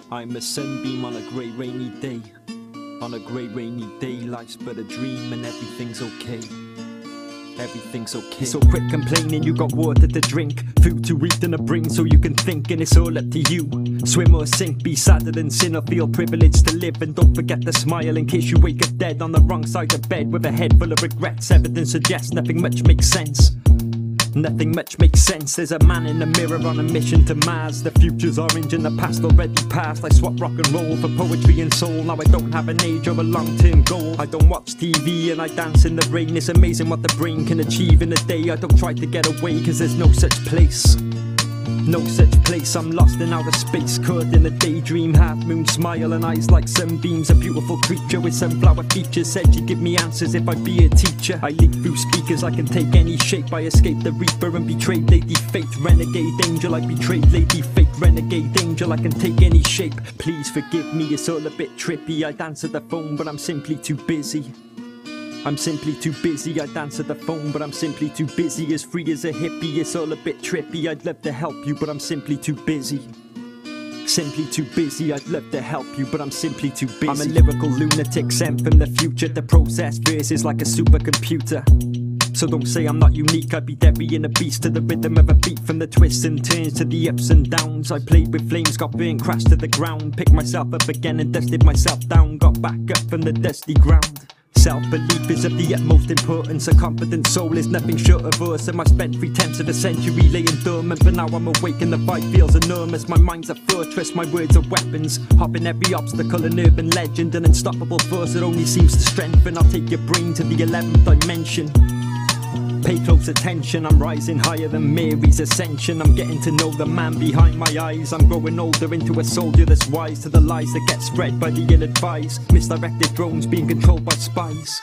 I'm a sunbeam on a grey rainy day. On a grey rainy day, life's but a dream and everything's okay. Everything's okay. So quit complaining, you got water to drink, food to eat and a brain so you can think, and it's all up to you. Swim or sink, be sadder than sin or feel privileged to live. And don't forget to smile in case you wake up dead on the wrong side of bed with a head full of regrets. Evidence suggests nothing much makes sense. Nothing much makes sense. There's a man in the mirror on a mission to Mars. The future's orange and the past already passed. I swap rock and roll for poetry and soul. Now I don't have an age or a long-term goal. I don't watch TV and I dance in the rain. It's amazing what the brain can achieve in a day. I don't try to get away cause there's no such place. No such place, I'm lost in outer space, caught in a daydream, half moon smile and eyes like sunbeams. A beautiful creature with sunflower features said she'd give me answers if I'd be a teacher. I leap through speakers, I can take any shape. I escaped the reaper and betrayed Lady Fate. Renegade angel, I betrayed Lady Fate. Renegade angel, I can take any shape. Please forgive me, it's all a bit trippy. I'd answer the phone but I'm simply too busy. I'm simply too busy, I'd answer the phone but I'm simply too busy. As free as a hippie, it's all a bit trippy. I'd love to help you but I'm simply too busy. Simply too busy, I'd love to help you but I'm simply too busy. I'm a lyrical lunatic sent from the future to process verses like a supercomputer. So don't say I'm not unique, I'd be burying a beast to the rhythm of a beat. From the twists and turns to the ups and downs, I played with flames, got burned, crashed to the ground. Picked myself up again and dusted myself down. Got back up from the dusty ground. Self-belief is of the utmost importance. A confident soul is nothing short of awesome. I spent 3/10 of a century laying dormant, but now I'm awake and the fight feels enormous. My mind's a fortress, my words are weapons. Hopping every obstacle, an urban legend, an unstoppable force that only seems to strengthen. I'll take your brain to the 11th dimension. Pay close attention, I'm rising higher than Mary's ascension. I'm getting to know the man behind my eyes. I'm growing older into a soldier that's wise to the lies that get spread by the ill-advised. Misdirected drones being controlled by spies.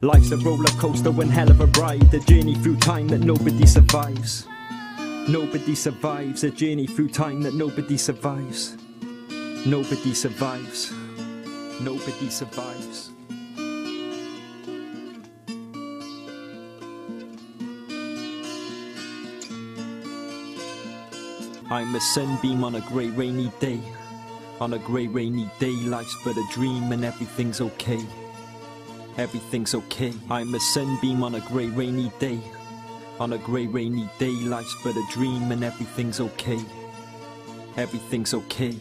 Life's a roller coaster, one hell of a ride. A journey through time that nobody survives. Nobody survives, a journey through time that nobody survives. Nobody survives. Nobody survives. I'm a sunbeam on a grey rainy day. On a grey rainy day, life's but a dream and everything's okay. Everything's okay. I'm a sunbeam on a grey rainy day. On a grey rainy day, life's but a dream and everything's okay. Everything's okay.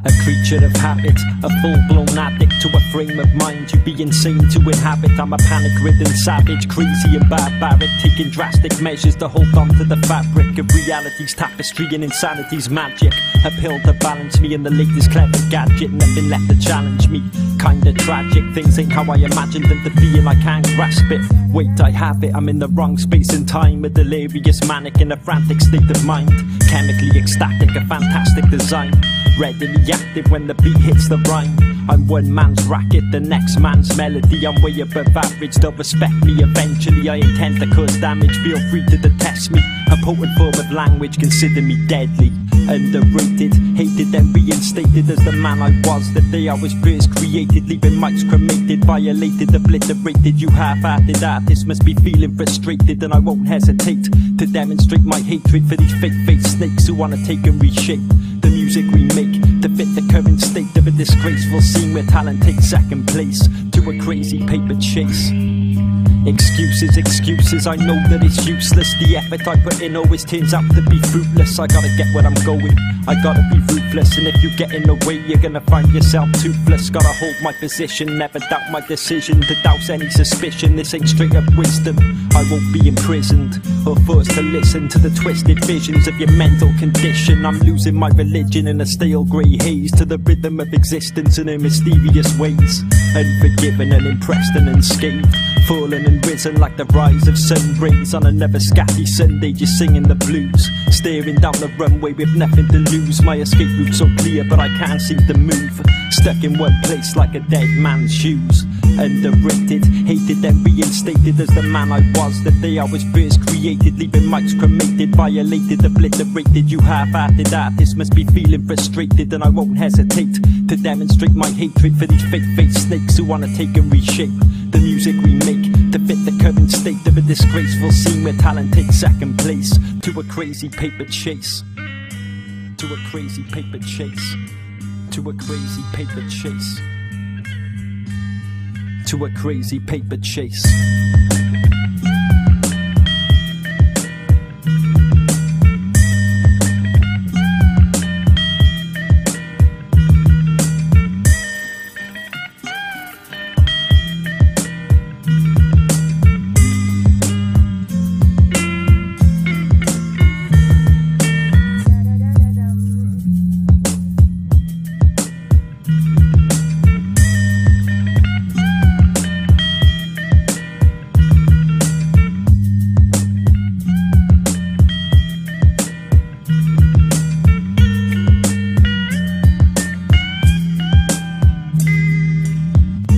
A creature of habit, a full-blown addict to a frame of mind you'd be insane to inhabit. I'm a panic-ridden savage, crazy and barbaric, taking drastic measures to hold on to the fabric of reality's tapestry and insanity's magic. A pill to balance me and the latest clever gadget, nothing left to challenge me. Kinda tragic, things ain't how I imagined them to be and I can't grasp it. Wait, I have it, I'm in the wrong space and time. A delirious manic in a frantic state of mind. Chemically ecstatic, a fantastic design. Readily active when the beat hits the rhyme. I'm one man's racket, the next man's melody. I'm way above average, they'll respect me eventually. I intend to cause damage, feel free to detest me. A potent form of language, consider me deadly. Underrated, hated then reinstated as the man I was the day I was first created. Leaving mics cremated, violated, obliterated. You half-hearted artists must be feeling frustrated, and I won't hesitate to demonstrate my hatred for these fake-faced snakes who wanna take and reshape the music we make to fit the current state of a disgraceful scene where talent takes second place to a crazy paper chase. Excuses, excuses, I know that it's useless. The effort I put in always turns out to be fruitless. I gotta get where I'm going, I gotta be ruthless. And if you get in the way, you're gonna find yourself toothless. Gotta hold my position, never doubt my decision. To douse any suspicion, this ain't straight up wisdom. I won't be imprisoned, or forced to listen to the twisted visions of your mental condition. I'm losing my religion in a stale grey haze, to the rhythm of existence in her mysterious ways. Unforgiven and impressed and unscathed, fallen and risen like the rise of sun rays on another scatty Sunday, just singing the blues, staring down the runway with nothing to lose. My escape route's so clear but I can't seem to move, stuck in one place like a dead man's shoes. Underrated, hated then reinstated as the man I was the day I was first created, leaving mics cremated, violated, obliterated. You half-hearted artists must be feeling frustrated, and I won't hesitate to demonstrate my hatred for these fake-faced snakes who wanna take and reshape the music we make to fit the current state of a disgraceful scene where talent takes second place to a crazy paper chase, to a crazy paper chase, to a crazy paper chase, to a crazy paper chase.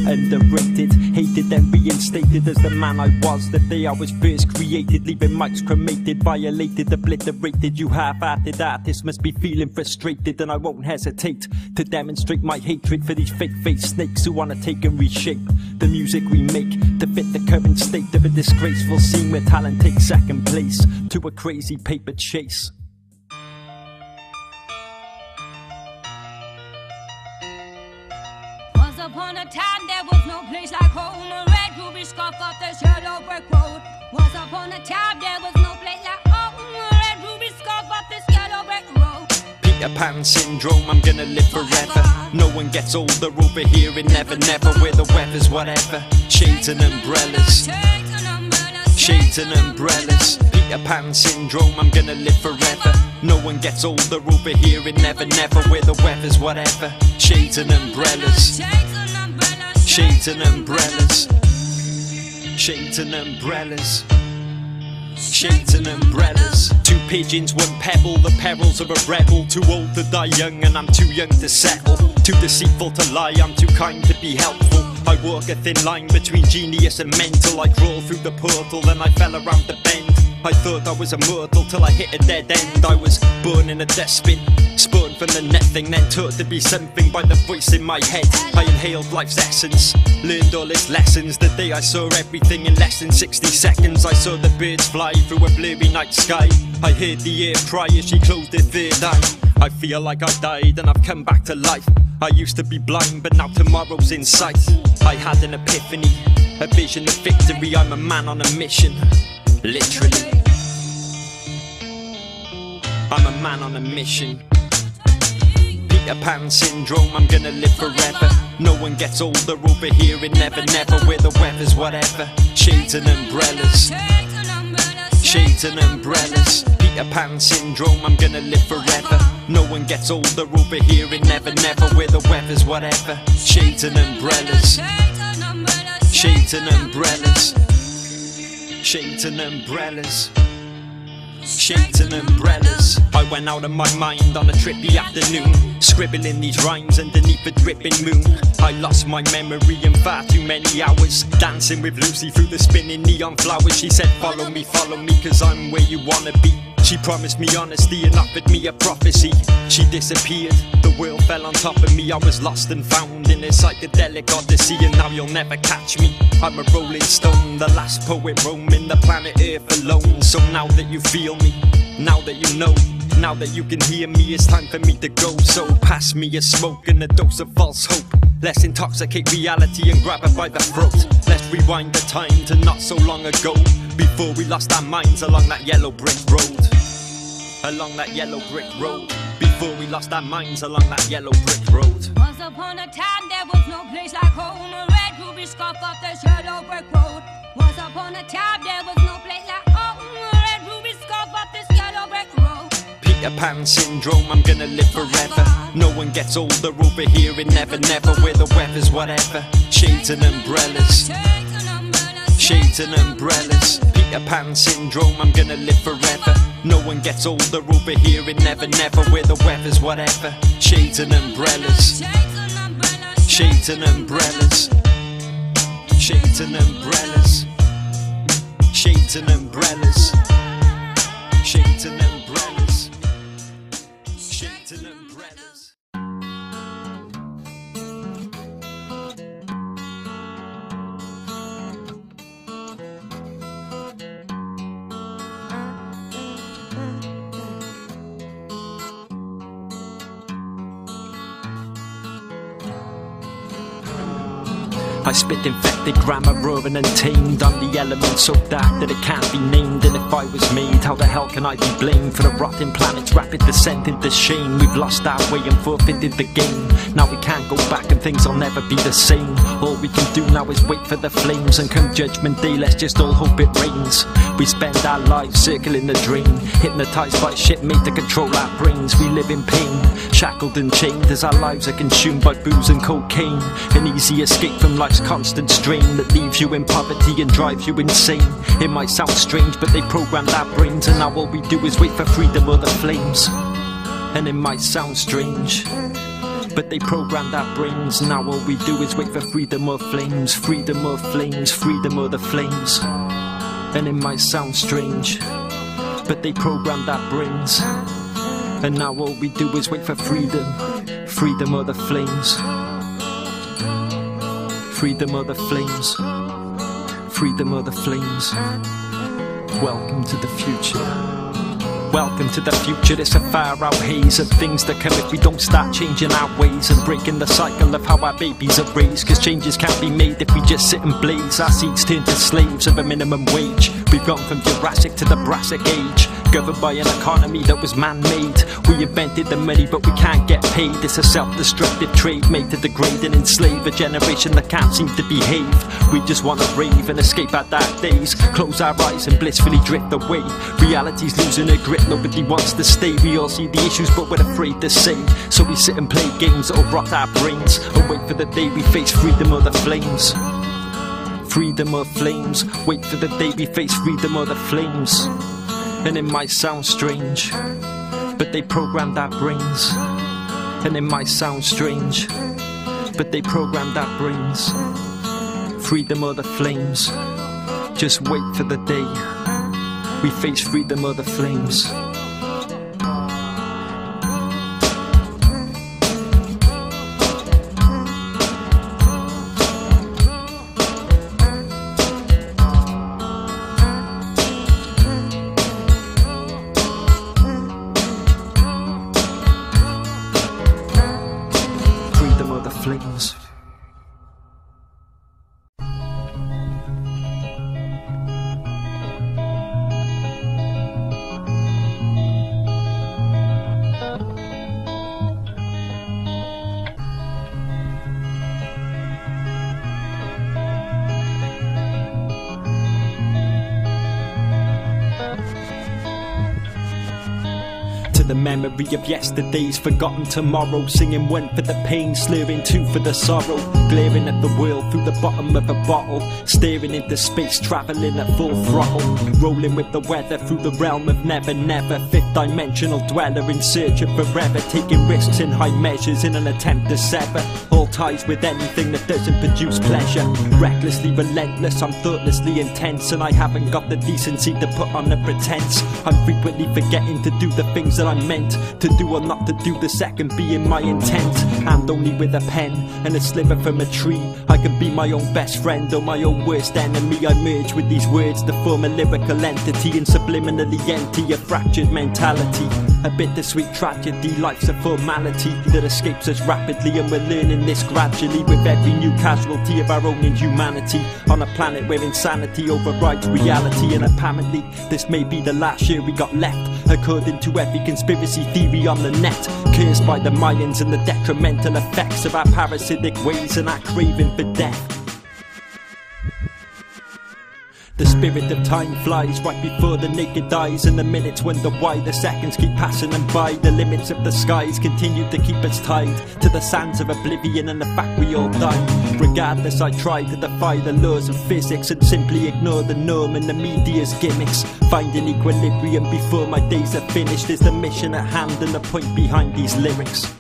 Underrated, hated then reinstated as the man I was the day I was first created, leaving mics cremated, violated, obliterated. You half-hearted artists must be feeling frustrated, and I won't hesitate to demonstrate my hatred for these fake-faced snakes who wanna take and reshape the music we make to fit the current state of a disgraceful scene where talent takes second place to a crazy paper chase. Once upon a time there was no place like home, a red ruby scarf off the shallow brick road. Once upon a time there was no place like home, a red ruby scarf off this yellow brick road. Peter Pan syndrome, I'm gonna live forever. No one gets older over here in Never Never, where the weather's whatever. Shades and umbrellas, shades and umbrellas. Peter Pan syndrome, I'm gonna live forever. No one gets older over here in Never Never, where the weather's whatever. Shades and umbrellas, shades and umbrellas, shades and umbrellas, shades and umbrellas. Two pigeons, one pebble, the perils of a rebel. Too old to die young and I'm too young to settle. Too deceitful to lie, I'm too kind to be helpful. I walk a thin line between genius and mental. I crawled through the portal, then I fell around the bend. I thought I was immortal till I hit a dead end. I was born in a dustbin, spun from the nothing, then taught to be something by the voice in my head. I inhaled life's essence, learned all its lessons. The day I saw everything in less than 60 seconds. I saw the birds fly through a blurry night sky. I heard the earth cry as she closed her third eye. I feel like I died and I've come back to life. I used to be blind but now tomorrow's in sight. I had an epiphany, a vision of victory. I'm a man on a mission, literally. I'm a man on a mission. Peter Pan syndrome, I'm gonna live forever. No one gets older over here in Never Never, where the weather's whatever. Shades and umbrellas, shades and umbrellas. Peter Pan syndrome, I'm gonna live forever. No one gets older over here in Never Never, where the weather's whatever. Shades and umbrellas, shades and umbrellas, shades and umbrellas, shades and umbrellas. I went out of my mind on a trippy afternoon, scribbling these rhymes underneath a dripping moon. I lost my memory in far too many hours, dancing with Lucy through the spinning neon flowers. She said follow me, cause I'm where you wanna be. She promised me honesty and offered me a prophecy. She disappeared, the world fell on top of me. I was lost and found in a psychedelic odyssey, and now you'll never catch me. I'm a rolling stone, the last poet roaming the planet Earth alone. So now that you feel me, now that you know, now that you can hear me, it's time for me to go. So pass me a smoke and a dose of false hope. Let's intoxicate reality and grab it by the throat. Let's rewind the time to not so long ago, before we lost our minds along that yellow brick road. Along that yellow brick road. Before we lost our minds along that yellow brick road. Once upon a time there was no place like home. A red ruby scarf off the yellow brick road. Once upon a time there was no place like home. A red ruby scarf off this yellow brick road. Peter Pan syndrome, I'm gonna live forever. No one gets older over here in Never Never, where the weather's whatever. Shades and umbrellas. Shades and umbrellas. Peter Pan syndrome, I'm gonna live forever. No one gets older over here in Never Never, where the weather's whatever. Shades and umbrellas. Shades and umbrellas. Shades and umbrellas. Shades and umbrellas. Shades and umbrellas. Shades and umbrellas. I spit infected grammar, roaring and tamed. I'm the element so dark that it can't be named. And if I was made, how the hell can I be blamed for the rotting planet's rapid descent into shame? We've lost our way and forfeited the game. Now we can't go back and things will never be the same. All we can do now is wait for the flames, and come judgment day, let's just all hope it rains. We spend our lives circling the drain, hypnotised by shit made to control our brains. We live in pain, shackled and chained, as our lives are consumed by booze and cocaine. An easy escape from life's constant strain that leaves you in poverty and drives you insane. It might sound strange, but they programmed our brains, and now all we do is wait for freedom or the flames. And it might sound strange, but they programmed our brains. Now all we do is wait for freedom or flames. Freedom or flames, freedom or the flames. And it might sound strange, but they programmed our brains. And now all we do is wait for freedom. Freedom or the flames. Freedom or the flames. Freedom or the flames. Welcome to the future. Welcome to the future, it's a far out haze of things that come if we don't start changing our ways and breaking the cycle of how our babies are raised. Cause changes can't be made if we just sit and blaze. Our seeds turn to slaves of a minimum wage. We've gone from Jurassic to the Brassic age, governed by an economy that was man-made. We invented the money but we can't get paid. It's a self-destructive trade made to degrade and enslave a generation that can't seem to behave. We just wanna rave and escape our dark days, close our eyes and blissfully drift away. Reality's losing her grip, nobody wants to stay. We all see the issues but we're afraid to say. So we sit and play games that'll rot our brains and wait for the day we face freedom or the flames. Freedom or flames, wait for the day we face freedom or the flames. And it might sound strange, but they programmed our brains. And it might sound strange, but they programmed our brains. Freedom or the flames, just wait for the day we face freedom or the flames. Flames. The memory of yesterday's forgotten tomorrow, singing one for the pain, slurring two for the sorrow, glaring at the world through the bottom of a bottle, staring into space, travelling at full throttle, rolling with the weather through the realm of never never, fifth dimensional dweller in search of forever, taking risks in high measures in an attempt to sever all ties with anything that doesn't produce pleasure, recklessly relentless, I'm thoughtlessly intense, and I haven't got the decency to put on a pretense. I'm frequently forgetting to do the things that I'm meant to do or not to do, the second being my intent. And only with a pen and a sliver from a tree I can be my own best friend or my own worst enemy. I merge with these words to form a lyrical entity and subliminally empty a fractured mentality. A bittersweet tragedy, life's a formality that escapes us rapidly, and we're learning this gradually with every new casualty of our own inhumanity on a planet where insanity overrides reality. And apparently this may be the last year we got left, according to every conspiracy theory on the net, cursed by the Mayans and the detrimental effects of our parasitic ways and our craving for death. The spirit of time flies right before the naked eyes, and the minutes wonder why the seconds keep passing them by. The limits of the skies continue to keep us tied to the sands of oblivion and the fact we all die. Regardless, I try to defy the laws of physics and simply ignore the norm and the media's gimmicks. Finding equilibrium before my days are finished is the mission at hand and the point behind these lyrics.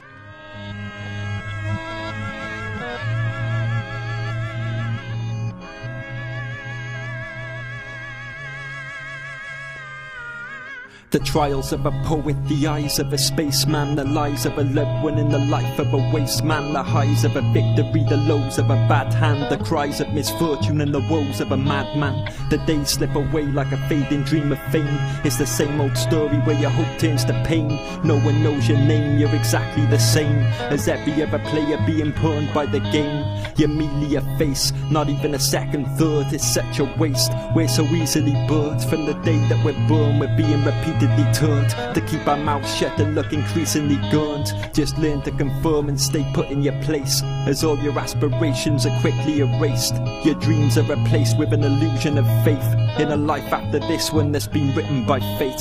The trials of a poet, the eyes of a spaceman, the lies of a loved one in the life of a waste man, the highs of a victory, the lows of a bad hand, the cries of misfortune and the woes of a madman. The days slip away like a fading dream of fame. It's the same old story where your hope turns to pain. No one knows your name, you're exactly the same as every other player being pawned by the game. You're merely a face, not even a second thought. It's such a waste, we're so easily bored. From the day that we're born, we're being repeatedly taught to keep our mouths shut and look increasingly gaunt. Just learn to conform and stay put in your place, as all your aspirations are quickly erased. Your dreams are replaced with an illusion of faith in a life after this one that's been written by fate.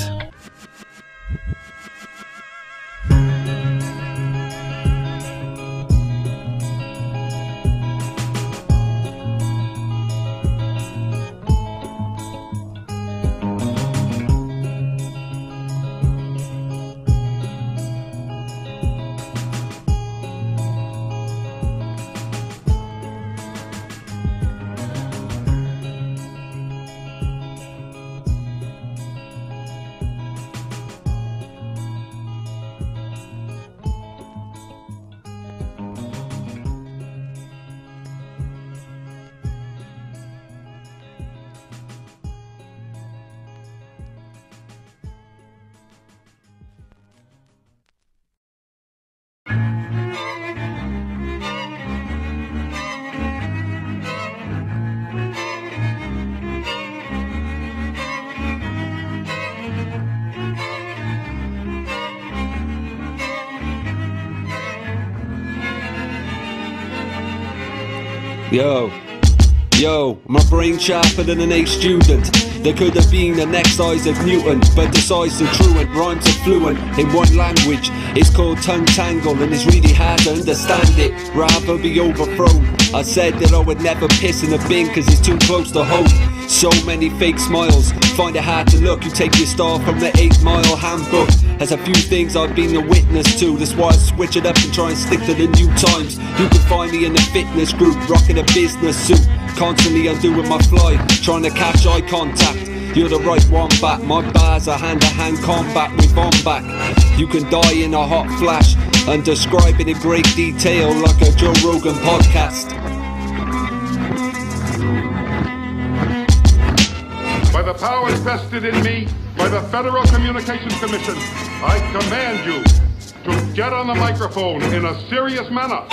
Yo, my brain sharper than an A student. There could have been the next Isaac Newton, but this Isaac truant rhymes are fluent in one language. It's called tongue tangle and it's really hard to understand it. Rather be overthrown. I said that I would never piss in a bin cause it's too close to home. So many fake smiles, find it hard to look. You take your star from the 8 Mile handbook. There's a few things I've been a witness to, that's why I switch it up and try and stick to the new times. You can find me in the fitness group, rocking a business suit, constantly undoing my fly, trying to catch eye contact. You're the right one back, my bars are hand-to-hand combat with on back. You can die in a hot flash and describe it in great detail like a Joe Rogan podcast. By the powers vested in me by the Federal Communications Commission, I command you to get on the microphone in a serious manner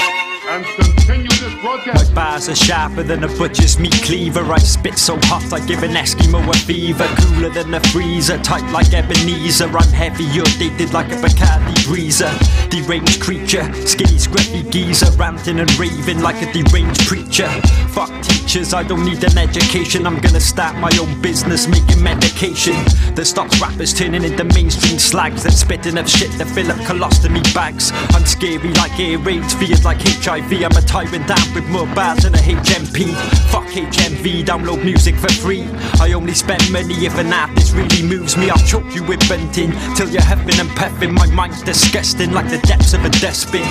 and continue this broadcast. My bars are sharper than a butcher's meat cleaver. I spit so hot I give an Eskimo a fever. Cooler than a freezer, tight like Ebenezer. I'm heavy, you're dated like a Bacardi breezer. Deranged creature, skinny scruffy geezer, ranting and raving like a deranged preacher. Fuck teachers, I don't need an education. I'm gonna start my own business making medication that stops rappers turning into mainstream slags that spitting up shit to fill up colostomy bags. I'm scary like air raids, feared like HIV. I'm a tyrant down with more bars than a HMP. Fuck HMV, download music for free. I only spend money if an artist really moves me. I'll choke you with bunting till you're huffing and puffing. My mind's disgusting like the depths of a dustbin.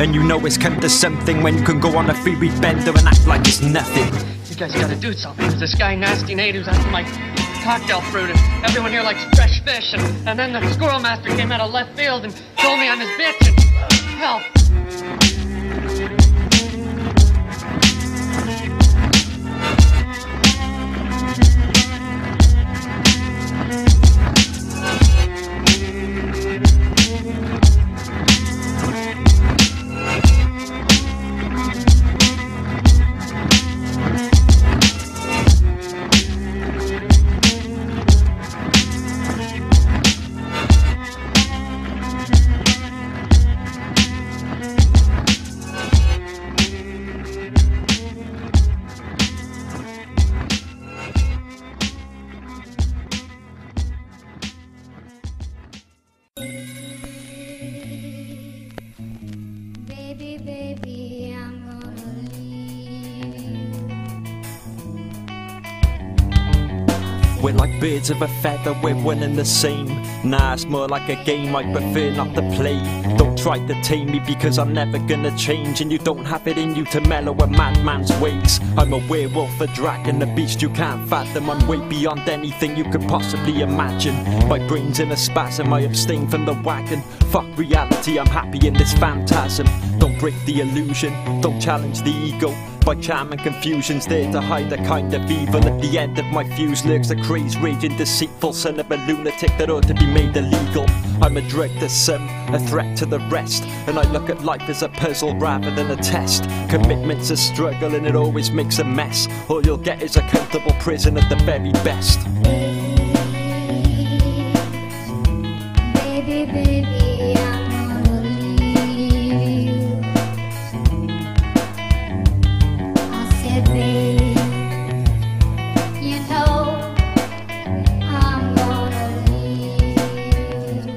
And you know it's come to something when you can go on a free week bender and act like it's nothing. You guys gotta do something. There's this guy, Nasty Nate, who's after my cocktail fruit, and everyone here likes fresh fish, and then the squirrel master came out of left field and told me I'm his bitch, and help. We're like birds of a feather, we're one and the same. Nah, it's more like a game I prefer not to play. Don't try to tame me because I'm never gonna change, and you don't have it in you to mellow a madman's ways. I'm a werewolf, a dragon, a beast you can't fathom. I'm way beyond anything you could possibly imagine. My brain's in a spasm, I abstain from the wagon. Fuck reality, I'm happy in this phantasm. Don't break the illusion, don't challenge the ego. By charm and confusion's there to hide a kind of evil. At the end of my fuse lurks a crazed, raging, deceitful son of a lunatic that ought to be made illegal. I'm a drug to some, a threat to the rest, and I look at life as a puzzle rather than a test. Commitment's a struggle and it always makes a mess. All you'll get is a comfortable prison at the very best. Baby, baby, I'm gonna leave you. I said, baby, you know I'm gonna leave you.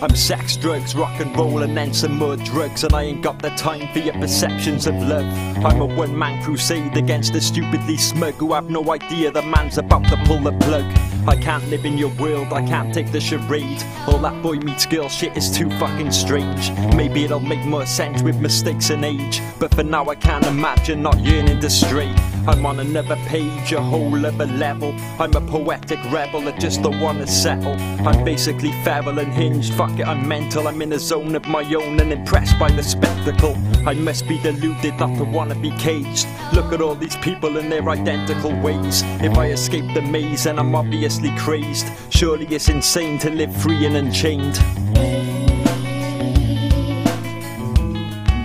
I'm sex, drugs, rock and roll, and then some more drugs, and I ain't got the time for your perceptions of love. I'm a one-man crusade against the stupidly smug who have no idea the man's about to pull the plug. I can't live in your world, I can't take the charade. All that boy meets girl shit is too fucking strange. Maybe it'll make more sense with mistakes and age, but for now I can't imagine not yearning to stray. I'm on another page, a whole other level. I'm a poetic rebel that just don't wanna settle. I'm basically feral and hinged, fuck it, I'm mental. I'm in a zone of my own and impressed by the spectacle. I must be deluded not to wanna be caged. Look at all these people in their identical ways. If I escape the maze then I'm obviously crazed. Surely it's insane to live free and unchained.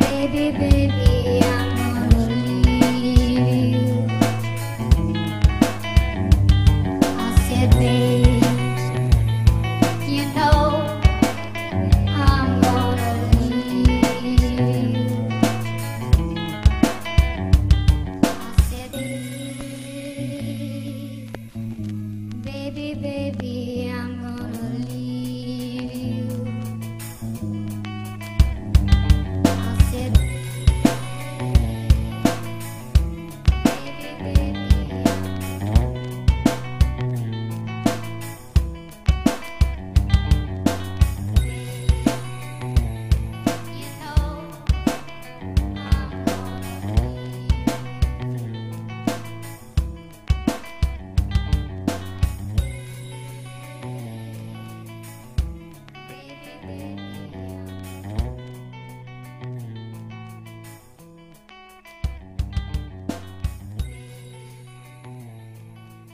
Baby, baby, I'm gonna leave you. I said, babe, you know I'm gonna leave you. I said, baby, baby, I'm gonna leave you. I said, baby, baby,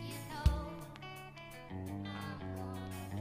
you know I'm gonna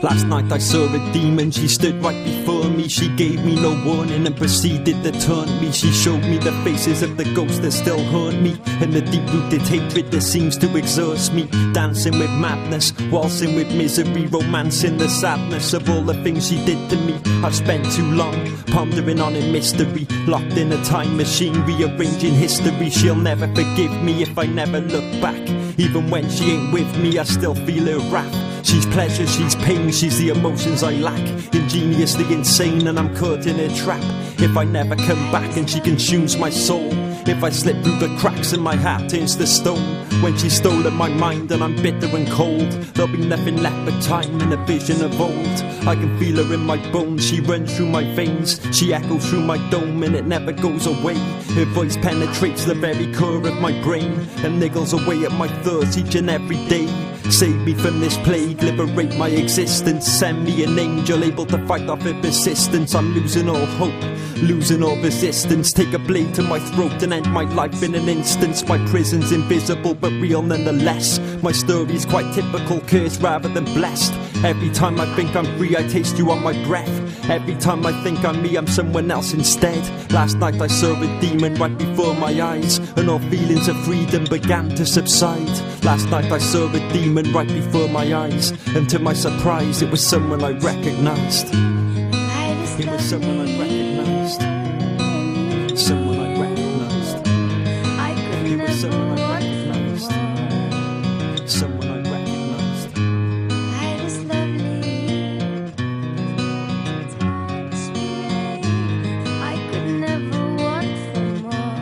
Last night I saw a demon, she stood right before me. She gave me no warning and proceeded to taunt me. She showed me the faces of the ghosts that still haunt me, and the deep-rooted hatred that seems to exhaust me. Dancing with madness, waltzing with misery, romancing the sadness of all the things she did to me. I've spent too long pondering on a mystery, locked in a time machine, rearranging history. She'll never forgive me if I never look back. Even when she ain't with me, I still feel her wrath. She's pleasure, she's pain, she's the emotions I lack. Ingeniously insane and I'm caught in her trap. If I never come back and she consumes my soul, if I slip through the cracks and my heart turns to stone. When she's stolen my mind and I'm bitter and cold, there'll be nothing left but time and a vision of old. I can feel her in my bones, she runs through my veins. She echoes through my dome and it never goes away. Her voice penetrates the very core of my brain and niggles away at my thoughts each and every day. Save me from this plague, liberate my existence. Send me an angel able to fight off her persistence. I'm losing all hope, losing all resistance. Take a blade to my throat and end my life in an instance. My prison's invisible but real nonetheless. My story's quite typical, cursed rather than blessed. Every time I think I'm free, I taste you on my breath. Every time I think I'm me, I'm someone else instead. Last night I saw a demon right before my eyes, and all feelings of freedom began to subside. Last night I saw a demon right before my eyes, and to my surprise it was someone I recognised. It was someone I recognised. Someone I recognised. It was someone I recognised. Someone I recognised. I was lovely. I could never want for more.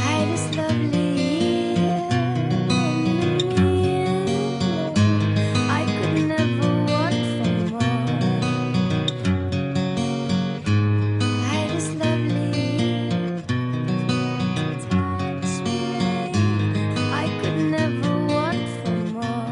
I was lovely. I could never want for more. I was lovely. I could never want for more.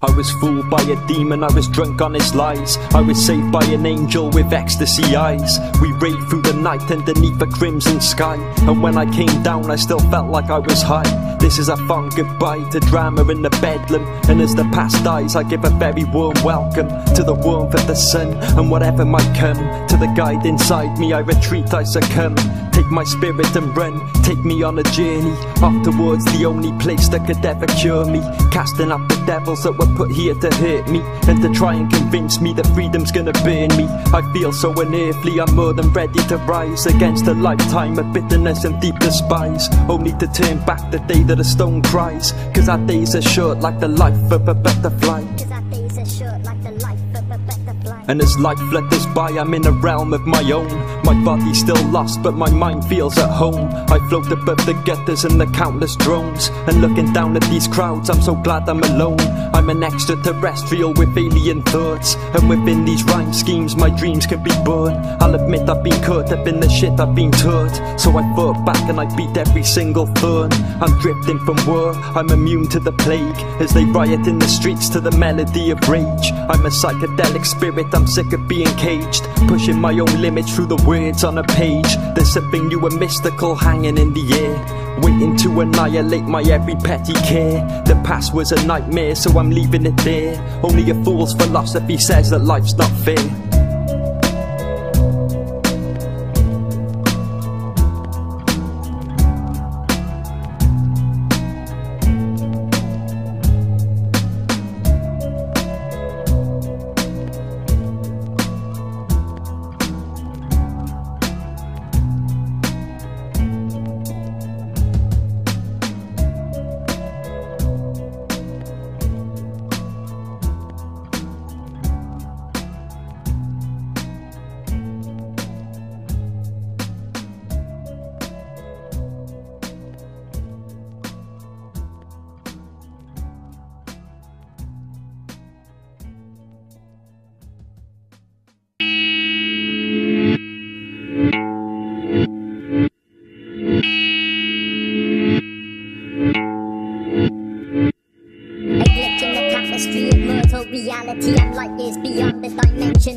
I was fooled by a demon, I was drunk on his lies. I was saved by an angel with ecstasy eyes. We rode through the night underneath a crimson sky, and when I came down I still felt like I was high. This is a fond goodbye to drama in the bedlam, and as the past dies I give a very warm welcome to the warmth of the sun, and whatever might come. To the guide inside me I retreat, I succumb. Take my spirit and run, take me on a journey off towards the only place that could ever cure me. Casting out the devils that were put here to hurt me, and to try and convince me that freedom's gonna burn me. I feel so unearthly, I'm more than ready to rise against a lifetime of bitterness and deep despise, only to turn back the day that a stone cries. Cause our days are short like the life of a butterfly. And as life flutters by, I'm in a realm of my own. My body's still lost, but my mind feels at home. I float above the gutters and the countless drones, and looking down at these crowds, I'm so glad I'm alone. I'm an extraterrestrial with alien thoughts, and within these rhyme schemes my dreams can be born. I'll admit I've been caught up in the shit I've been taught, so I fought back and I beat every single thorn. I'm drifting from war, I'm immune to the plague, as they riot in the streets to the melody of rage. I'm a psychedelic spirit, I'm sick of being caged, pushing my own limits through the words on a page. There's something new and mystical hanging in the air, waiting to annihilate my every petty care. The past was a nightmare, so I'm leaving it there. Only a fool's philosophy says that life's not fair.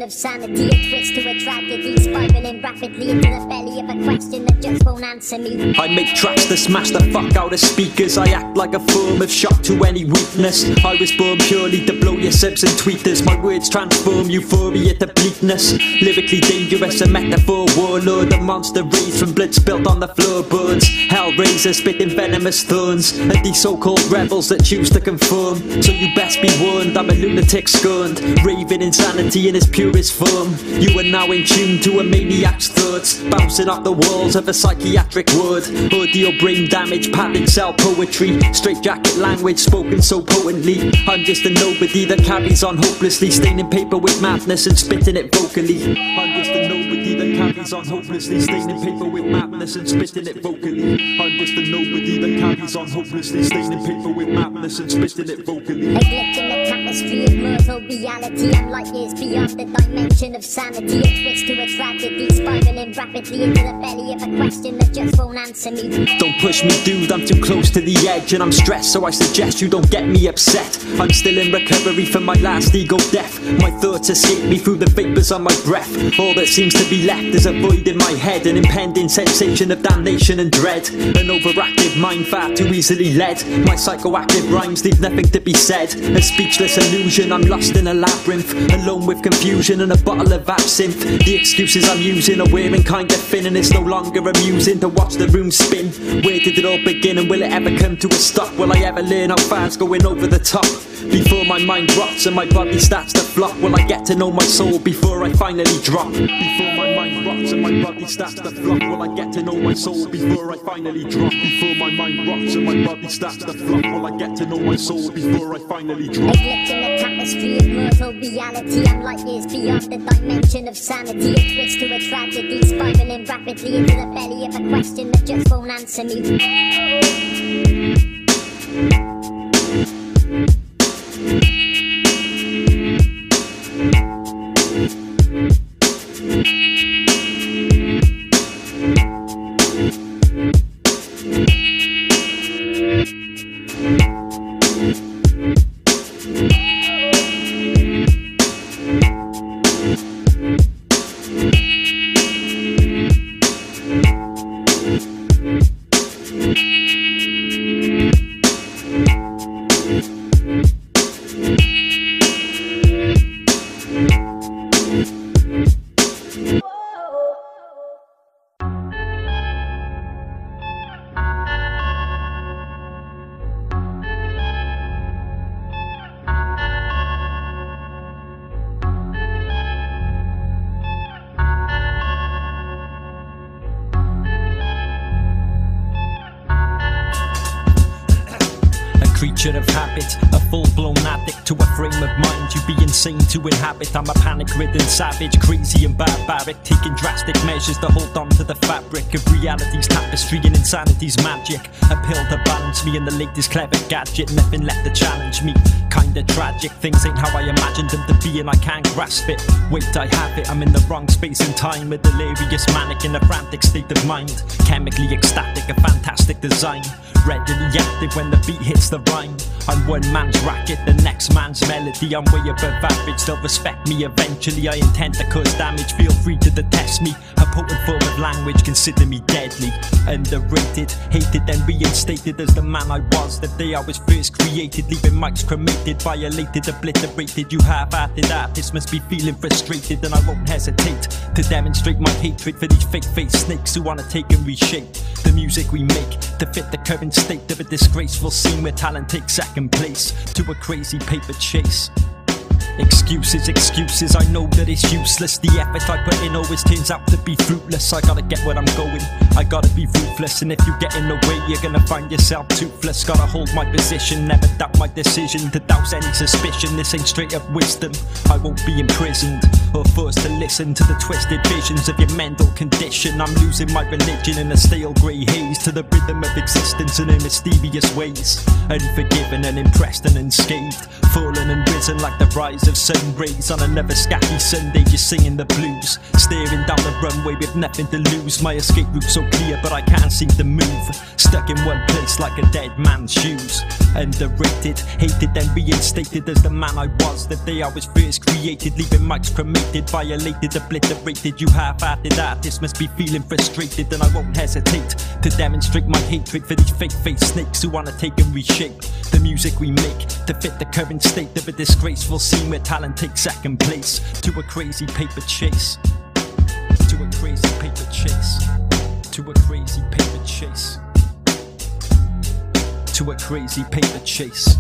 Of sanity, a twist to a tragedy, spiraling rapidly into the belly of a question that just won't answer me. I make tracks to smash the fuck out of speakers. I act like a form of shock to any weakness. I was born purely to blow your subs and tweeters. My words transform euphoria to bleakness. Lyrically dangerous, a metaphor warlord, a monster raised from blood spilled on the floorboards. Hellraiser spitting venomous thorns at these so-called rebels that choose to conform. So you best be warned, I'm a lunatic scorned, raving insanity in its purest form. You are now in tune to a maniac's thoughts, bouncing off the walls of a psychiatric ward. Audio brain damage, padded cell poetry, straight jacket language spoken so potently. I'm just a nobody that carries on hopelessly, staining paper with madness and spitting it vocally. I'm just a nobody nobody that carries on hopelessly, staining paper with madness and spitting it vocally. I'm just a nobody that carries on hopelessly, staining paper with madness and spitting it vocally. A glitch in the tapestry of mortal reality. I'm light years beyond the dimension of sanity. A twist to a tragedy, spiraling rapidly into the belly of a question that just won't answer me. Don't push me, dude, I'm too close to the edge and I'm stressed, so I suggest you don't get me upset. I'm still in recovery from my last ego death. My thoughts escape me through the vapors on my breath. All that seems to be left is a void in my head, an impending sensation of damnation and dread. An overactive mind far too easily led. My psychoactive rhymes leave nothing to be said. A speechless illusion, I'm lost in a labyrinth, alone with confusion and a bottle of absinthe. The excuses I'm using are wearing kinda thin, and it's no longer amusing to watch the room spin. Where did it all begin, and will it ever come to a stop? Will I ever learn how far's going over the top? Before my mind rots and my body starts to flop, will I get to know my soul before I finally drop? Before my mind rots and my body starts to flop, will I get to know my soul before I finally drop? Before my mind rots and my body starts to flop, will I get to know my soul before I finally drop? A glitch in the tapestry of mortal reality. I'm light years beyond the dimension of sanity. A twist to a tragedy, spiraling rapidly into the belly of a question that just won't answer me. Creature of habit, a full-blown addict to a frame of mind you'd be insane to inhabit. I'm a panic-ridden savage, crazy and barbaric, taking drastic measures to hold on to the fabric of reality's tapestry and insanity's magic. A pill to balance me and the latest clever gadget, nothing left to challenge me. Kinda tragic, things ain't how I imagined them to be and I can't grasp it. Wait, I have it, I'm in the wrong space and time, a delirious manic in a frantic state of mind. Chemically ecstatic, a fantastic design, readily active when the beat hits the rhyme. I'm one man's racket, the next man's melody. I'm way above average, they'll respect me eventually. I intend to cause damage, feel free to detest me. A potent form of language, consider me deadly. Underrated, hated then reinstated as the man I was the day I was first created. Leaving mics cremated, violated, obliterated. You half-hearted artists must be feeling frustrated, and I won't hesitate to demonstrate my hatred for these fake-faced snakes who wanna take and reshape the music we make to fit the current state of a disgraceful scene where talent takes second place to a crazy paper chase. Excuses, excuses, I know that it's useless. The effort I put in always turns out to be fruitless. I gotta get where I'm going, I gotta be ruthless. And if you get in the way, you're gonna find yourself toothless. Gotta hold my position, never doubt my decision to douse any suspicion. This ain't straight up wisdom, I won't be imprisoned or forced to listen to the twisted visions of your mental condition. I'm losing my religion in a stale grey haze to the rhythm of existence in mysterious ways. Unforgiven and impressed and unscathed, fallen and risen like the rise of sun rays on another scatty Sunday, just singing the blues, staring down the runway with nothing to lose. My escape route's so clear but I can't seem to move, stuck in one place like a dead man's shoes. Underrated, hated then reinstated as the man I was the day I was first created. Leaving mics cremated, violated, obliterated. You half-hearted artists must be feeling frustrated, and I won't hesitate to demonstrate my hatred for these fake-faced snakes who wanna take and reshape the music we make to fit the current state of a disgraceful scene where talent takes second place to a crazy paper chase. To a crazy paper chase. To a crazy paper chase. To a crazy paper chase.